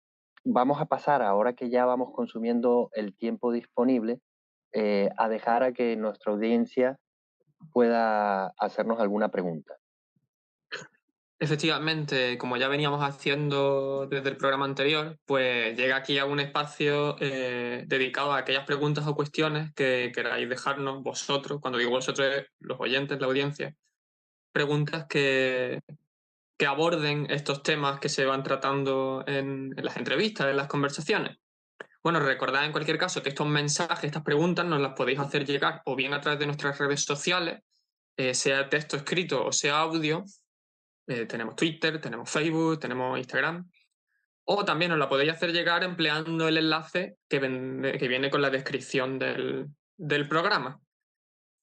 Speaker 3: vamos a pasar, ahora que ya vamos consumiendo el tiempo disponible, a dejar a que nuestra audiencia pueda hacernos alguna pregunta.
Speaker 2: Efectivamente, como ya veníamos haciendo desde el programa anterior, pues llega aquí a un espacio dedicado a aquellas preguntas o cuestiones que queráis dejarnos vosotros, cuando digo vosotros, los oyentes, la audiencia, preguntas que aborden estos temas que se van tratando en las entrevistas, en las conversaciones. Bueno, recordad en cualquier caso que estos mensajes, estas preguntas, nos las podéis hacer llegar o bien a través de nuestras redes sociales, sea texto escrito o sea audio. Tenemos Twitter, tenemos Facebook, tenemos Instagram. O también os la podéis hacer llegar empleando el enlace que viene con la descripción del programa.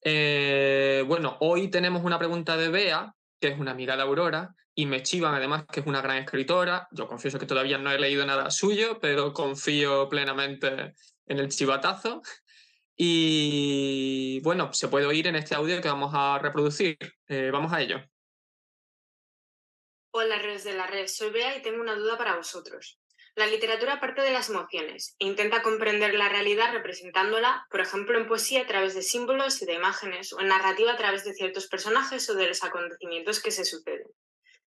Speaker 2: Bueno, hoy tenemos una pregunta de Bea, que es una amiga de Aurora, y me chivan además que es una gran escritora. Yo confieso que todavía no he leído nada suyo, pero confío plenamente en el chivatazo. Y bueno, se puede oír en este audio que vamos a reproducir. Vamos a ello.
Speaker 5: Hola, redes de la red, soy Bea y tengo una duda para vosotros. La literatura parte de las emociones e intenta comprender la realidad representándola, por ejemplo, en poesía a través de símbolos y de imágenes, o en narrativa a través de ciertos personajes o de los acontecimientos que se suceden.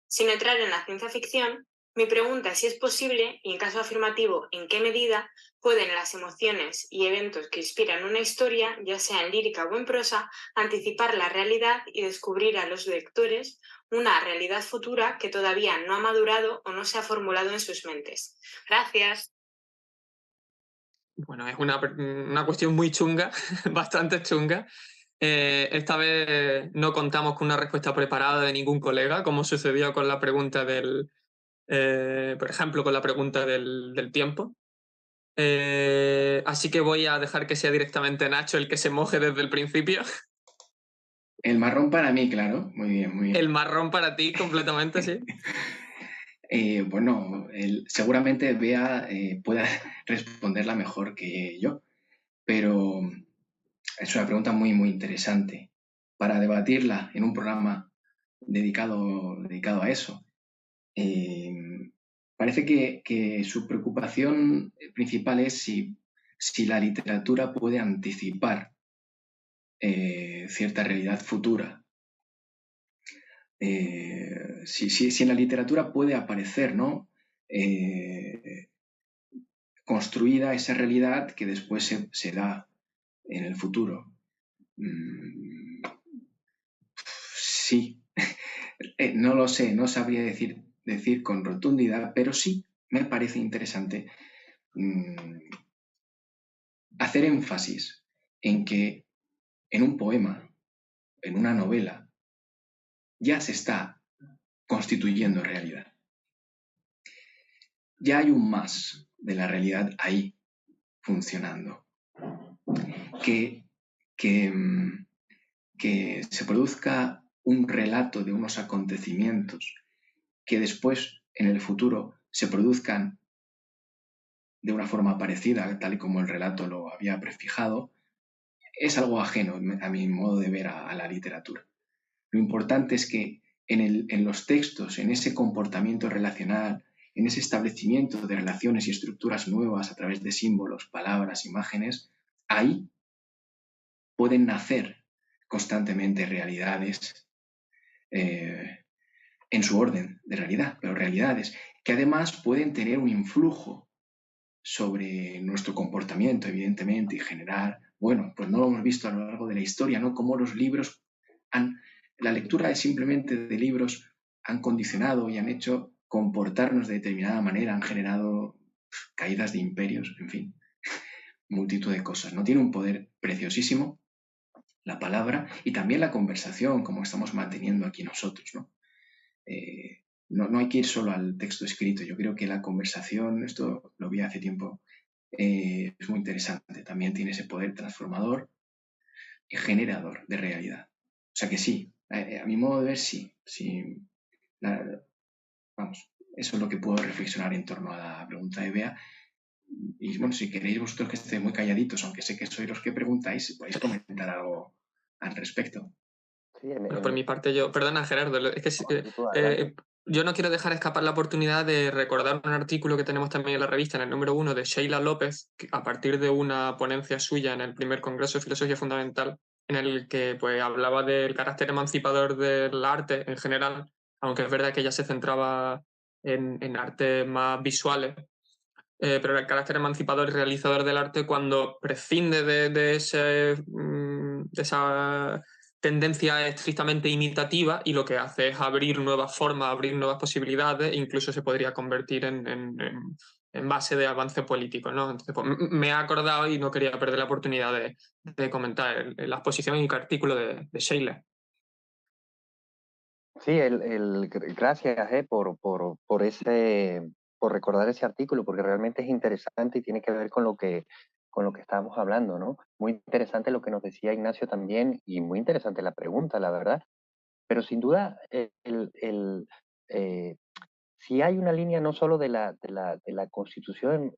Speaker 5: Sin entrar en la ciencia ficción, mi pregunta es si es posible, y en caso afirmativo, en qué medida, pueden las emociones y eventos que inspiran una historia, ya sea en lírica o en prosa, anticipar la realidad y descubrir a los lectores una realidad futura que todavía no ha madurado o no se ha formulado en sus mentes. Gracias.
Speaker 2: Bueno, es una cuestión muy chunga, bastante chunga. Esta vez no contamos con una respuesta preparada de ningún colega, como sucedió con la pregunta por ejemplo, con la pregunta del tiempo. Así que voy a dejar que sea directamente Nacho el que se moje desde el principio.
Speaker 4: El marrón para mí, claro. Muy bien, muy bien.
Speaker 2: El marrón para ti, completamente, sí.
Speaker 4: Bueno, seguramente Bea pueda responderla mejor que yo, pero es una pregunta muy, muy interesante para debatirla en un programa dedicado a eso. Parece que su preocupación principal es si la literatura puede anticipar cierta realidad futura. Si en la literatura puede aparecer, ¿no? Construida esa realidad que después se da en el futuro. Sí, no lo sé, no sabría decir con rotundidad, pero sí me parece interesante hacer énfasis en que en un poema, en una novela, ya se está constituyendo realidad. Ya hay un más de la realidad ahí funcionando. Que se produzca un relato de unos acontecimientos que después, en el futuro, se produzcan de una forma parecida, tal y como el relato lo había prefijado, es algo ajeno a mi modo de ver a la literatura. Lo importante es que en los textos, en ese comportamiento relacional, en ese establecimiento de relaciones y estructuras nuevas a través de símbolos, palabras, imágenes, ahí pueden nacer constantemente realidades en su orden de realidad, pero realidades que además pueden tener un influjo sobre nuestro comportamiento, evidentemente, y generar, bueno, pues no lo hemos visto a lo largo de la historia, ¿no? Cómo los libros la lectura simplemente de libros han condicionado y han hecho comportarnos de determinada manera, han generado caídas de imperios, en fin, multitud de cosas. No tiene un poder preciosísimo la palabra y también la conversación, como estamos manteniendo aquí nosotros, ¿no? No hay que ir solo al texto escrito. Yo creo que la conversación, esto lo vi hace tiempo, es muy interesante. También tiene ese poder transformador y generador de realidad. O sea que sí, a mi modo de ver, sí. Vamos, eso es lo que puedo reflexionar en torno a la pregunta de Bea. Y bueno, si queréis vosotros que estéis muy calladitos, aunque sé que sois los que preguntáis, podéis comentar algo al respecto.
Speaker 3: Sí,
Speaker 2: Bueno, por mi parte yo, perdona Gerardo, es que yo no quiero dejar escapar la oportunidad de recordar un artículo que tenemos también en la revista, en el número 1, de Sheila López, a partir de una ponencia suya en el primer Congreso de Filosofía Fundamental, en el que pues, hablaba del carácter emancipador del arte en general, aunque es verdad que ella se centraba en artes más visuales, pero el carácter emancipador y realizador del arte cuando prescinde de esa tendencia estrictamente imitativa y lo que hace es abrir nuevas formas, abrir nuevas posibilidades, e incluso se podría convertir en base de avance político, ¿no? Entonces, pues, me he acordado y no quería perder la oportunidad de comentar la exposición y el artículo de Sheila.
Speaker 3: Sí, gracias por recordar ese artículo, porque realmente es interesante y tiene que ver con lo que estábamos hablando, ¿no? Muy interesante lo que nos decía Ignacio también y muy interesante la pregunta, la verdad. Pero sin duda, si hay una línea no solo de la Constitución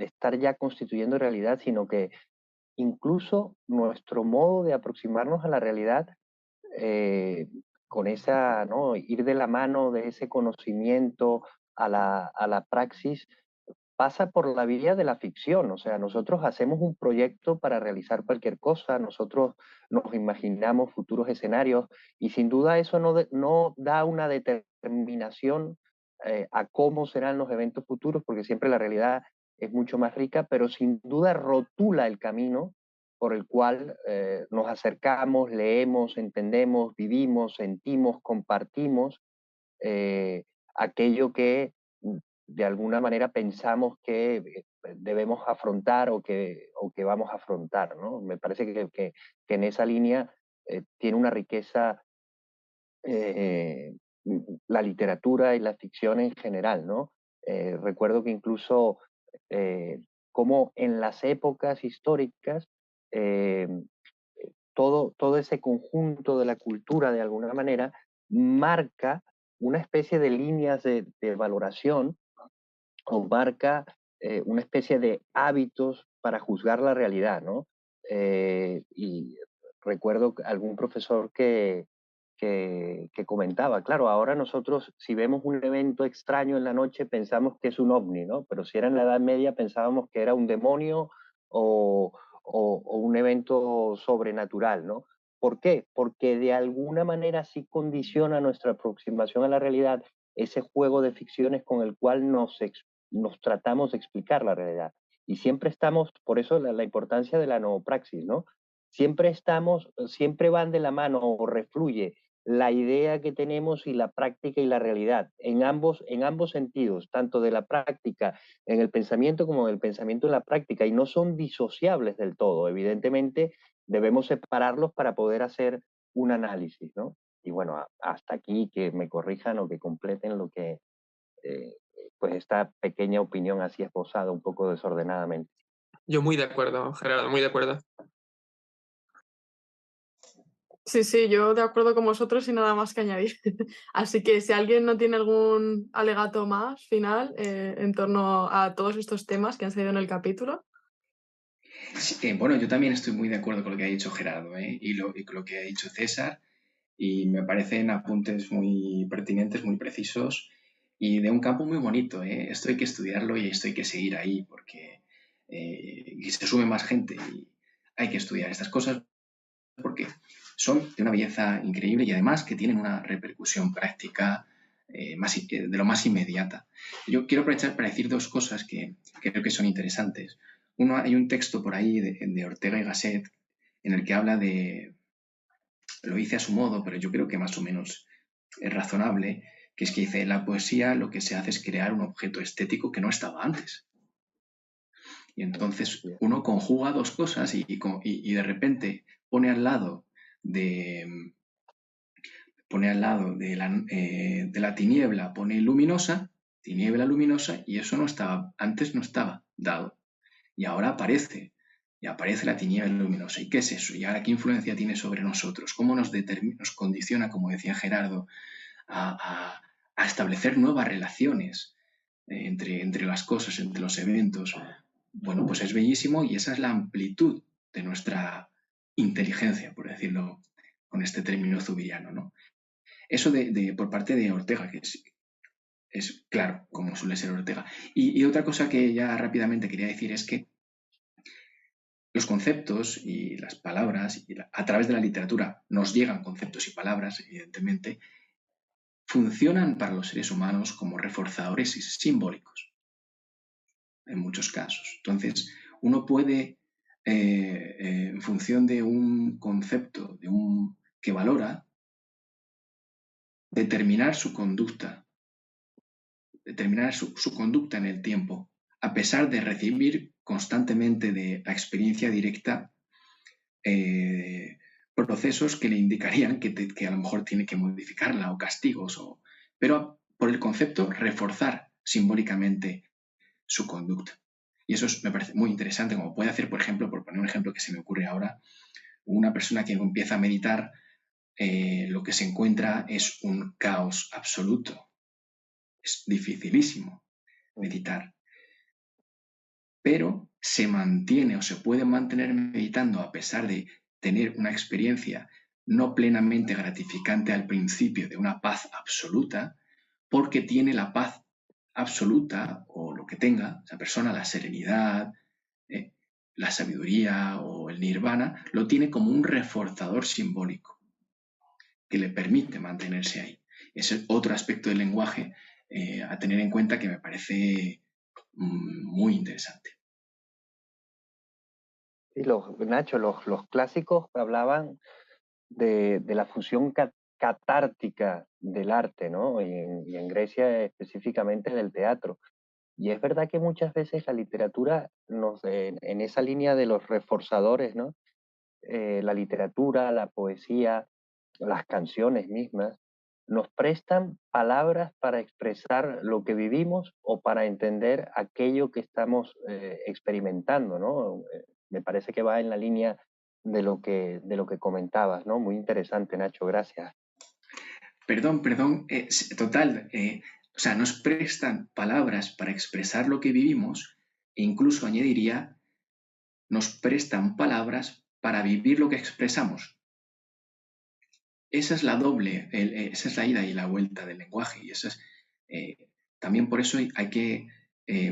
Speaker 3: estar ya constituyendo realidad, sino que incluso nuestro modo de aproximarnos a la realidad, con esa, ¿no? Ir de la mano de ese conocimiento a la praxis, pasa por la vía de la ficción. O sea, nosotros hacemos un proyecto para realizar cualquier cosa, nosotros nos imaginamos futuros escenarios y sin duda eso no da una determinación a cómo serán los eventos futuros, porque siempre la realidad es mucho más rica, pero sin duda rotula el camino por el cual nos acercamos, leemos, entendemos, vivimos, sentimos, compartimos aquello que de alguna manera pensamos que debemos afrontar o que vamos a afrontar, ¿no? Me parece que en esa línea tiene una riqueza eh, la literatura y la ficción en general, ¿no? Recuerdo que incluso como en las épocas históricas eh, todo ese conjunto de la cultura de alguna manera marca una especie de líneas de valoración o marca una especie de hábitos para juzgar la realidad, ¿no? Y recuerdo algún profesor que comentaba, claro, ahora nosotros si vemos un evento extraño en la noche pensamos que es un ovni, ¿no? Pero si era en la Edad Media pensábamos que era un demonio o un evento sobrenatural, ¿no? ¿Por qué? Porque de alguna manera sí condiciona nuestra aproximación a la realidad ese juego de ficciones con el cual nos tratamos de explicar la realidad. Y siempre estamos, por eso la importancia de la novopraxis, ¿no? Siempre van de la mano o refluye la idea que tenemos y la práctica y la realidad, en ambos sentidos, tanto de la práctica en el pensamiento como del pensamiento en la práctica, y no son disociables del todo. Evidentemente, debemos separarlos para poder hacer un análisis, ¿no? Y bueno, hasta aquí que me corrijan o que completen lo que, pues esta pequeña opinión así esbozada un poco desordenadamente.
Speaker 2: Yo muy de acuerdo, Gerardo, muy de acuerdo.
Speaker 1: Sí, sí, yo de acuerdo con vosotros y nada más que añadir. Así que si alguien no tiene algún alegato más final en torno a todos estos temas que han salido en el capítulo.
Speaker 4: Sí, bueno, yo también estoy muy de acuerdo con lo que ha dicho Gerardo, y con lo que ha dicho César, y me parecen apuntes muy pertinentes, muy precisos y de un campo muy bonito. Esto hay que estudiarlo y esto hay que seguir ahí porque y se sube más gente y hay que estudiar estas cosas porque son de una belleza increíble y además que tienen una repercusión práctica de lo más inmediata. Yo quiero aprovechar para decir dos cosas que creo que son interesantes. Uno, hay un texto por ahí de Ortega y Gasset en el que habla de, lo dice a su modo, pero yo creo que más o menos es razonable, que es que dice, la poesía lo que se hace es crear un objeto estético que no estaba antes. Y entonces uno conjuga dos cosas y de repente pone al lado de la tiniebla, pone tiniebla luminosa, y eso no estaba, antes no estaba dado. Y ahora aparece, y aparece la tiniebla luminosa. ¿Y qué es eso? ¿Y ahora qué influencia tiene sobre nosotros? ¿Cómo nos condiciona, como decía Gerardo, a establecer nuevas relaciones entre las cosas, entre los eventos? Bueno, pues es bellísimo y esa es la amplitud de nuestra inteligencia, por decirlo con este término zubiriano, ¿no? Eso por parte de Ortega, que es claro, como suele ser Ortega. Y otra cosa que ya rápidamente quería decir es que los conceptos y las palabras, a través de la literatura nos llegan conceptos y palabras, evidentemente, funcionan para los seres humanos como reforzadores simbólicos, en muchos casos. Entonces, uno puede, en función de un concepto que valora, determinar su conducta en el tiempo, a pesar de recibir constantemente de la experiencia directa procesos que le indicarían que a lo mejor tiene que modificarla o castigos, pero por el concepto reforzar simbólicamente su conducta. Y eso me parece muy interesante, como puede hacer, por ejemplo, por poner un ejemplo que se me ocurre ahora, una persona que empieza a meditar, lo que se encuentra es un caos absoluto. Es dificilísimo meditar. pero se mantiene o se puede mantener meditando a pesar de tener una experiencia no plenamente gratificante al principio de una paz absoluta, porque tiene la paz absoluta o lo que tenga esa persona, la serenidad, la sabiduría o el nirvana, lo tiene como un reforzador simbólico que le permite mantenerse ahí. Ese es otro aspecto del lenguaje a tener en cuenta que me parece muy interesante.
Speaker 3: Sí, Nacho, los clásicos hablaban de la función catártica del arte, ¿no? Y en Grecia específicamente del teatro. Y es verdad que muchas veces la literatura en esa línea de los reforzadores, ¿no? La literatura, la poesía, las canciones mismas, nos prestan palabras para expresar lo que vivimos o para entender aquello que estamos experimentando, ¿no? Me parece que va en la línea de lo que comentabas, ¿no? Muy interesante, Nacho, gracias.
Speaker 4: Perdón, total. O sea, nos prestan palabras para expresar lo que vivimos e incluso añadiría, nos prestan palabras para vivir lo que expresamos. Esa es la esa es la ida y la vuelta del lenguaje. Y eso es, también por eso hay que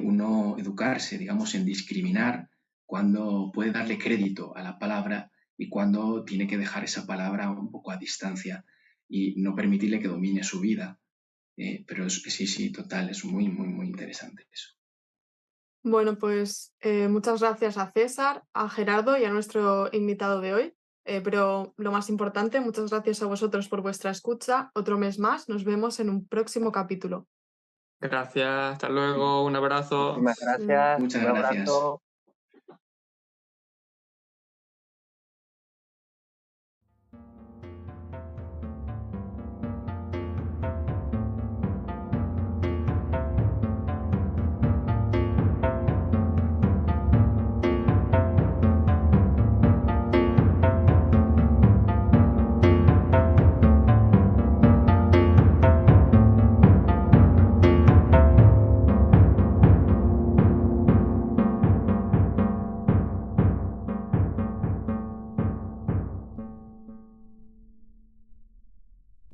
Speaker 4: uno educarse, digamos, en discriminar cuando puede darle crédito a la palabra y cuando tiene que dejar esa palabra un poco a distancia y no permitirle que domine su vida. Pero sí, total, es muy, muy, muy interesante eso.
Speaker 1: Bueno, pues muchas gracias a César, a Gerardo y a nuestro invitado de hoy. Pero lo más importante, muchas gracias a vosotros por vuestra escucha. Otro mes más, nos vemos en un próximo capítulo.
Speaker 2: Gracias, hasta luego, un abrazo.
Speaker 3: Muchísimas gracias.
Speaker 4: Muchas
Speaker 3: Un
Speaker 4: gracias.
Speaker 3: abrazo.